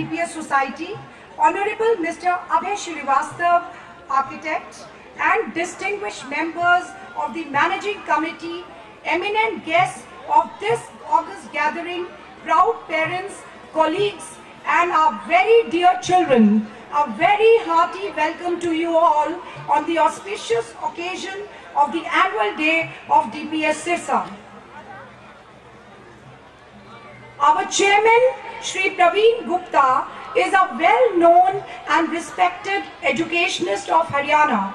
DPS Society, Honorable Mr. Abhay Srivastav, Architect, and distinguished members of the Managing Committee, eminent guests of this august gathering, proud parents, colleagues, and our very dear children, a very hearty welcome to you all on the auspicious occasion of the annual day of DPS Sirsa. Our chairman, Shri Praveen Gupta, is a well-known and respected educationist of Haryana.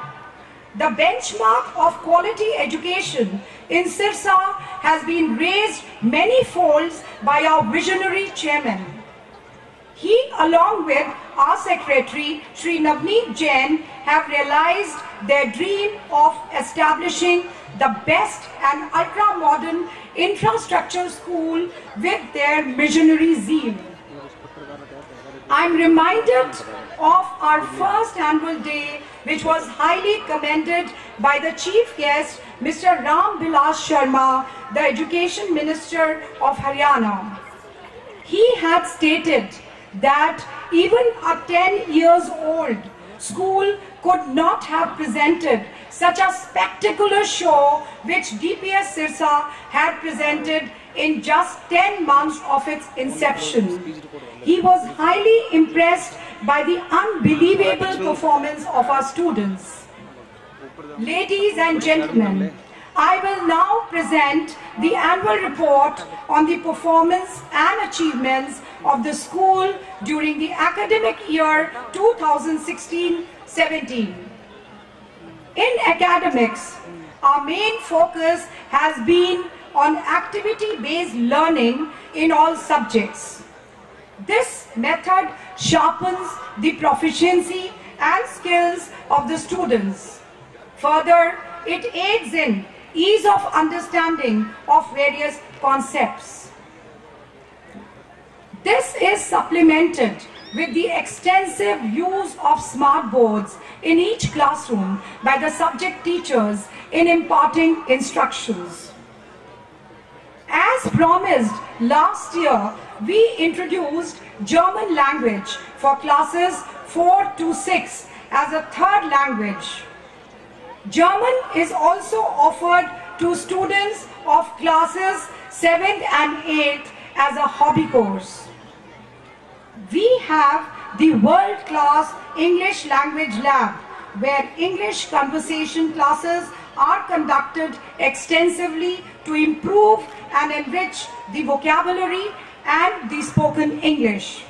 The benchmark of quality education in Sirsa has been raised many folds by our visionary chairman. He, along with our secretary, Shri Navneet Jain, have realized their dream of establishing the best and ultra-modern infrastructure school with their missionary zeal. I'm reminded of our first annual day, which was highly commended by the chief guest, Mr. Ram Vilas Sharma, the Education Minister of Haryana. He had stated that even a 10 years old school could not have presented such a spectacular show which DPS Sirsa had presented in just 10 months of its inception. He was highly impressed by the unbelievable performance of our students. Ladies and gentlemen, I will now present the annual report on the performance and achievements of the school during the academic year 2016-17. In academics, our main focus has been on activity-based learning in all subjects. This method sharpens the proficiency and skills of the students. Further, it aids in ease of understanding of various concepts. This is supplemented with the extensive use of smart boards in each classroom by the subject teachers in imparting instructions. As promised last year, we introduced German language for classes 4 to 6 as a third language. German is also offered to students of classes 7th and 8th as a hobby course. We have the world-class English language lab where English conversation classes are conducted extensively to improve and enrich the vocabulary and the spoken English.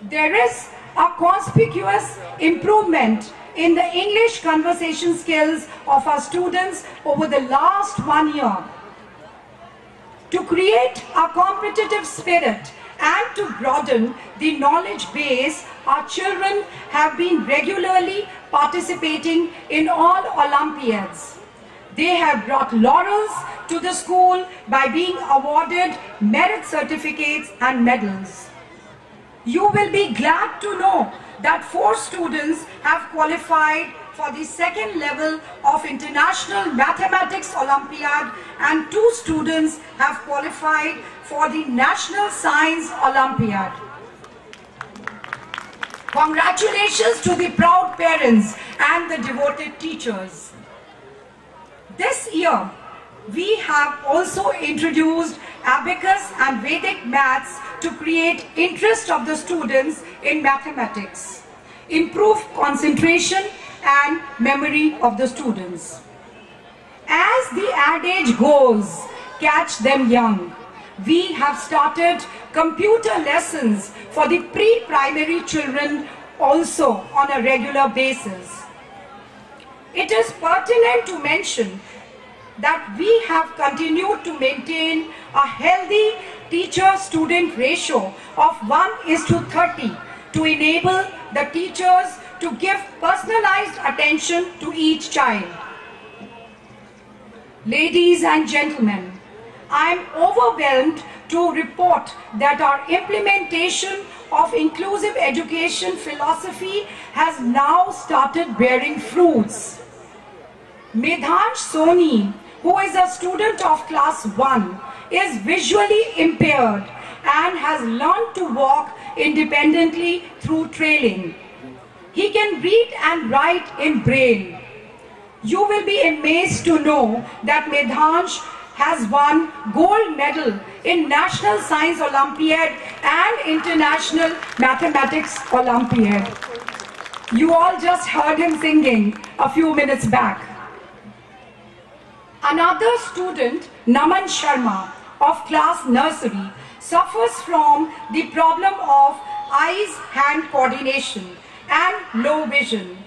There is a conspicuous improvement in the English conversation skills of our students over the last 1 year. To create a competitive spirit and to broaden the knowledge base, our children have been regularly participating in all Olympiads. They have brought laurels to the school by being awarded merit certificates and medals. You will be glad to know that 4 students have qualified for the second level of International Mathematics Olympiad and 2 students have qualified for the National Science Olympiad. Congratulations to the proud parents and the devoted teachers. This year, we have also introduced abacus and Vedic maths to create interest of the students in mathematics, improve concentration and memory of the students. As the adage goes, catch them young, we have started computer lessons for the pre-primary children also on a regular basis. It is pertinent to mention that we have continued to maintain a healthy teacher-student ratio of 1:30 to enable the teachers to give personalized attention to each child. Ladies and gentlemen, I am overwhelmed to report that our implementation of inclusive education philosophy has now started bearing fruits. Medhansh Soni, who is a student of class 1, is visually impaired and has learned to walk independently through trailing. He can read and write in Braille. You will be amazed to know that Medhansh has won gold medal in National Science Olympiad and International Mathematics Olympiad. You all just heard him singing a few minutes back. Another student, Naman Sharma, of class nursery, suffers from the problem of eyes-hand coordination and low vision.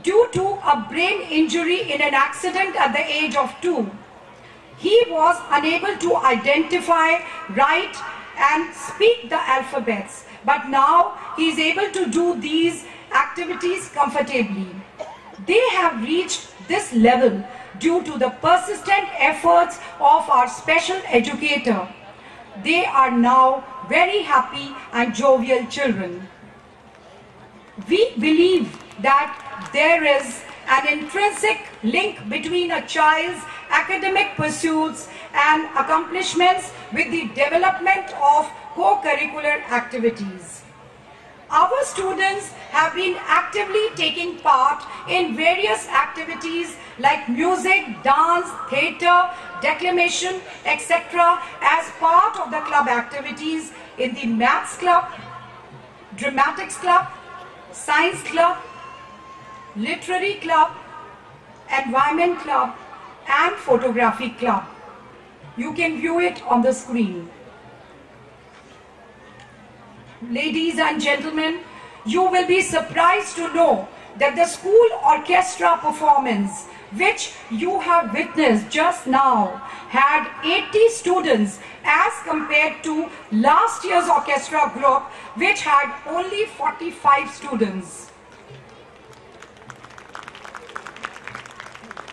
Due to a brain injury in an accident at the age of 2, he was unable to identify, write and speak the alphabets, but now he is able to do these activities comfortably. They have reached this level due to the persistent efforts of our special educator. They are now very happy and jovial children. We believe that there is an intrinsic link between a child's academic pursuits and accomplishments with the development of co-curricular activities. Our students have been actively taking part in various activities like music, dance, theatre, declamation, etc. as part of the club activities in the Maths Club, Dramatics Club, Science Club, Literary Club, Environment Club and Photography Club. You can view it on the screen. Ladies and gentlemen, you will be surprised to know that the school orchestra performance, which you have witnessed just now, had 80 students as compared to last year's orchestra group, which had only 45 students.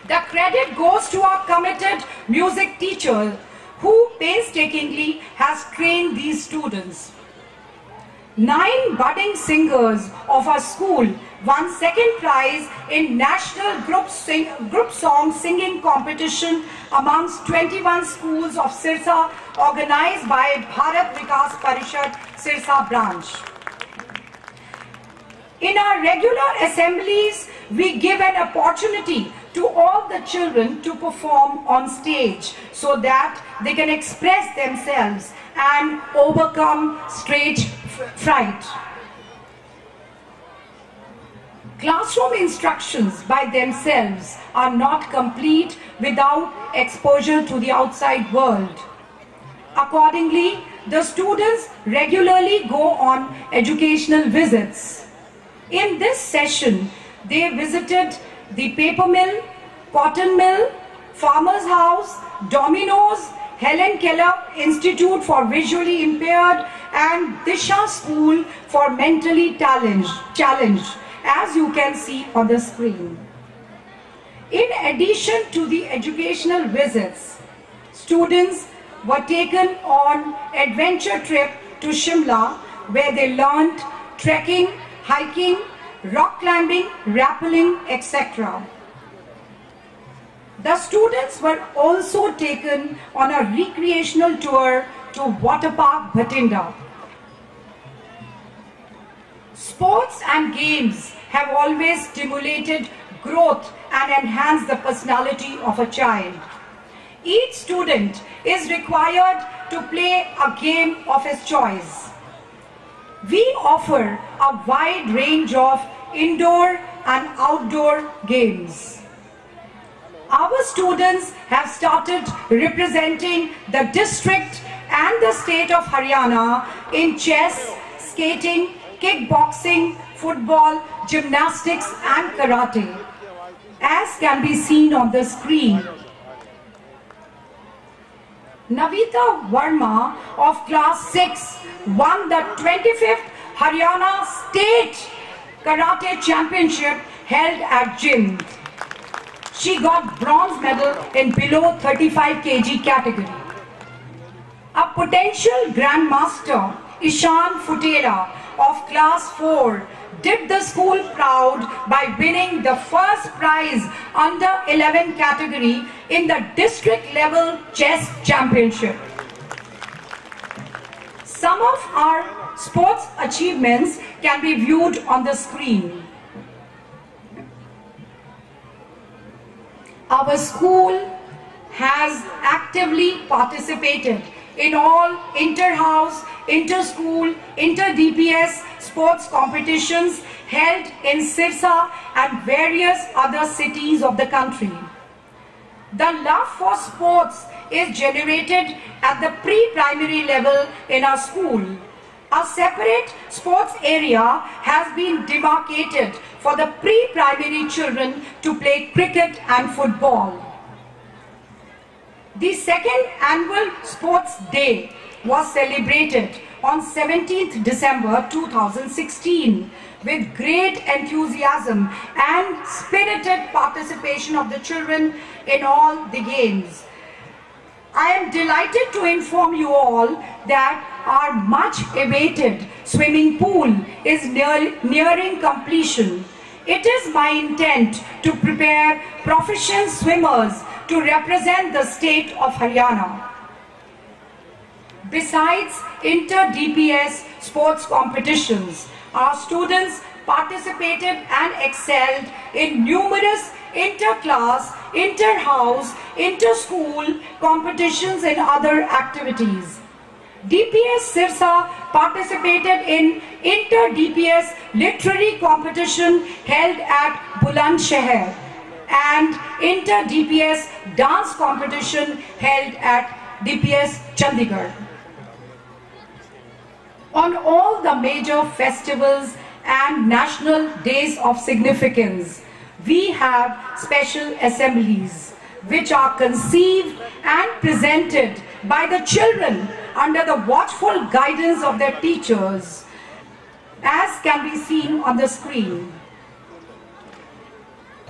The credit goes to our committed music teacher who painstakingly has trained these students. 9 budding singers of our school won second prize in National Group Song Singing Competition amongst 21 schools of Sirsa organized by Bharat Vikas Parishad Sirsa branch. In our regular assemblies, we give an opportunity to all the children to perform on stage so that they can express themselves and overcome stage fright. Classroom instructions by themselves are not complete without exposure to the outside world. Accordingly, the students regularly go on educational visits. In this session, they visited the paper mill, cotton mill, farmer's house, Domino's, Helen Keller Institute for Visually Impaired and Disha School for Mentally Challenged, as you can see on the screen. In addition to the educational visits, students were taken on adventure trip to Shimla where they learnt trekking, hiking, rock climbing, rappelling, etc. The students were also taken on a recreational tour to Water Park Bhatinda. Sports and games have always stimulated growth and enhanced the personality of a child. Each student is required to play a game of his choice. We offer a wide range of indoor and outdoor games. Our students have started representing the district and the state of Haryana in chess, skating, kickboxing, football, gymnastics and karate, as can be seen on the screen. Navita Verma of class 6 won the 25th Haryana State Karate Championship held at Gym. She got bronze medal in below 35 kg category. A potential grandmaster, Ishan Futera of class 4, did the school proud by winning the first prize under 11 category in the district level chess championship. Some of our sports achievements can be viewed on the screen. Our school has actively participated in all inter-house, inter-school, inter-DPS sports competitions held in Sirsa and various other cities of the country. The love for sports is generated at the pre-primary level in our school. A separate sports area has been demarcated for the pre-primary children to play cricket and football. The second annual Sports Day was celebrated on 17th December 2016 with great enthusiasm and spirited participation of the children in all the games. I am delighted to inform you all that our much awaited swimming pool is nearing completion. It is my intent to prepare proficient swimmers to represent the state of Haryana. Besides inter-DPS sports competitions, our students participated and excelled in numerous inter-class, inter-house, inter-school competitions and other activities. DPS Sirsa participated in inter-DPS literary competition held at Bulandshahr and inter-DPS dance competition held at DPS Chandigarh. On all the major festivals and national days of significance, we have special assemblies which are conceived and presented by the children under the watchful guidance of their teachers, as can be seen on the screen.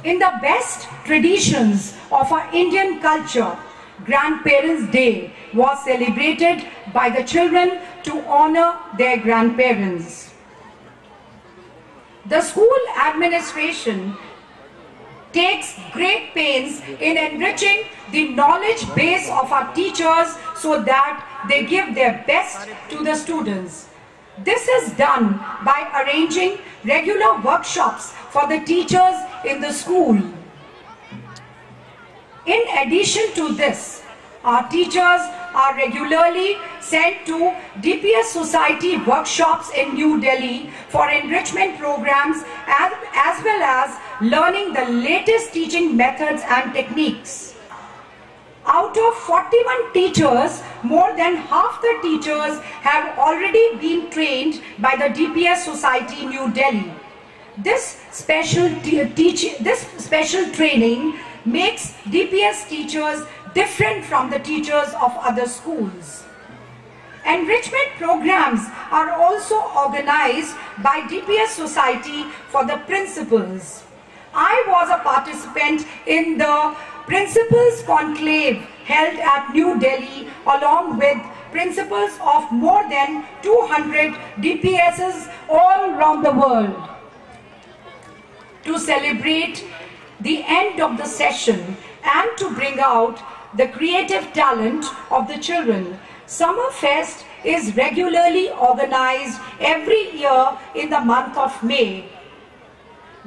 In the best traditions of our Indian culture, Grandparents' Day was celebrated by the children to honor their grandparents. The school administration takes great pains in enriching the knowledge base of our teachers so that they give their best to the students. This is done by arranging regular workshops for the teachers in the school. In addition to this, our teachers are regularly sent to DPS Society workshops in New Delhi for enrichment programs as well as learning the latest teaching methods and techniques. Out of 41 teachers, more than half the teachers have already been trained by the DPS Society New Delhi. This special training makes DPS teachers different from the teachers of other schools. Enrichment programs are also organized by DPS Society for the principals. I was a participant in the Principals Conclave held at New Delhi along with principals of more than 200 DPSs all around the world to celebrate the end of the session and to bring out the creative talent of the children. Summer Fest is regularly organized every year in the month of May.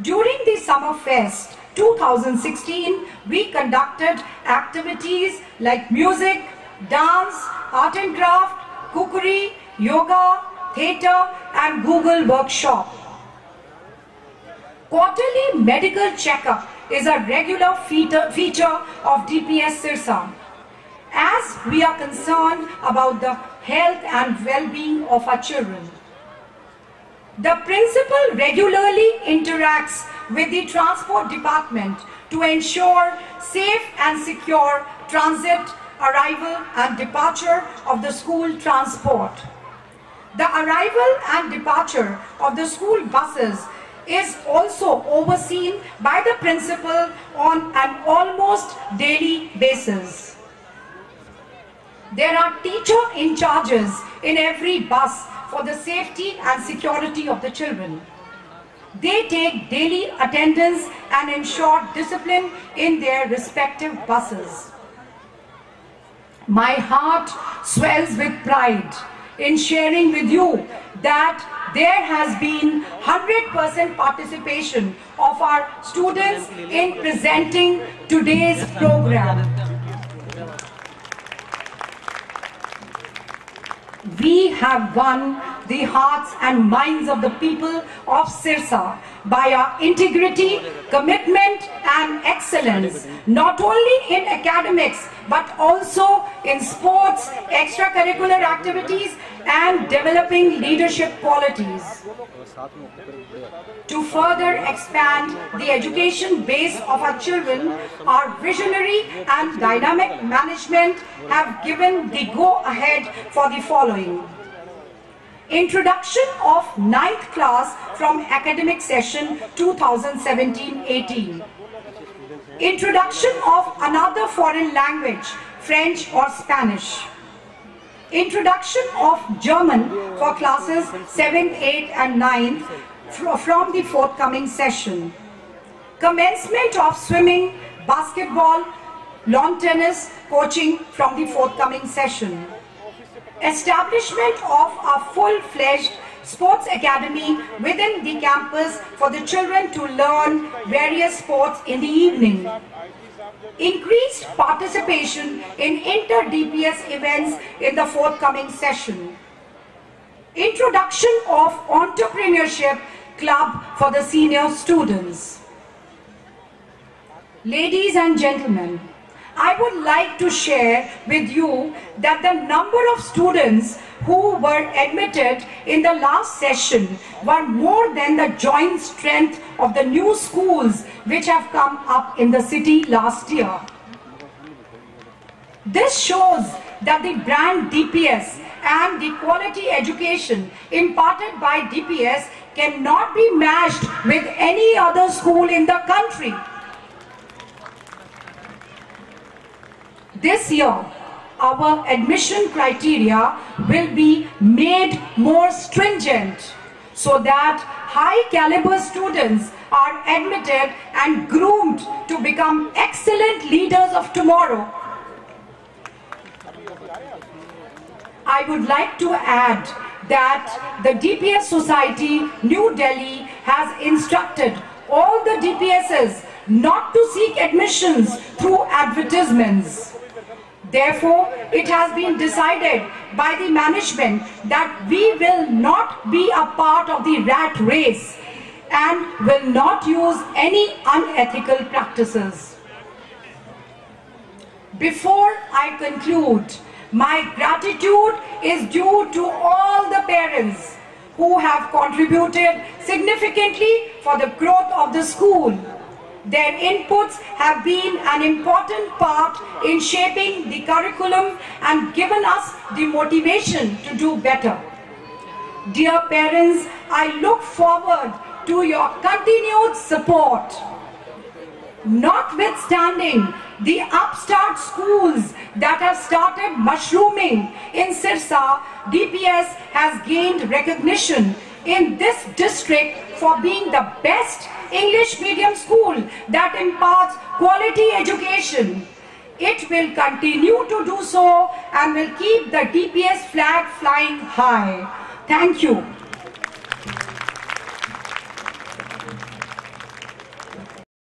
During the Summer Fest 2016, we conducted activities like music, dance, art and craft, cookery, yoga, theatre and Google workshop. Quarterly medical checkup is a regular feature of DPS Sirsa, as we are concerned about the health and well-being of our children. The principal regularly interacts with the transport department to ensure safe and secure transit, arrival and departure of the school transport. The arrival and departure of the school buses is also overseen by the principal on an almost daily basis. There are teacher in charges in every bus for the safety and security of the children. They take daily attendance and ensure discipline in their respective buses. My heart swells with pride in sharing with you that there has been 100% participation of our students in presenting today's program. We have won the hearts and minds of the people of Sirsa by our integrity, commitment and excellence, not only in academics but also in sports, extracurricular activities and developing leadership qualities. To further expand the education base of our children, our visionary and dynamic management have given the go-ahead for the following. Introduction of 9th class from academic session 2017-18. Introduction of another foreign language, French or Spanish. Introduction of German for classes 7th, 8th and 9th from the forthcoming session. Commencement of swimming, basketball, lawn tennis coaching from the forthcoming session. Establishment of a full-fledged sports academy within the campus for the children to learn various sports in the evening. Increased participation in inter-DPS events in the forthcoming session. Introduction of entrepreneurship club for the senior students. Ladies and gentlemen, I would like to share with you that the number of students who were admitted in the last session were more than the joint strength of the new schools which have come up in the city last year. This shows that the brand DPS and the quality education imparted by DPS cannot be matched with any other school in the country. This year, our admission criteria will be made more stringent so that high caliber students are admitted and groomed to become excellent leaders of tomorrow. I would like to add that the DPS Society, New Delhi, has instructed all the DPSs not to seek admissions through advertisements. Therefore, it has been decided by the management that we will not be a part of the rat race and will not use any unethical practices. Before I conclude, my gratitude is due to all the parents who have contributed significantly for the growth of the school. Their inputs have been an important part in shaping the curriculum and given us the motivation to do better. Dear parents, I look forward to your continued support. Notwithstanding the upstart schools that have started mushrooming in Sirsa, DPS has gained recognition in this district for being the best English medium school that imparts quality education. It will continue to do so and will keep the DPS flag flying high. Thank you.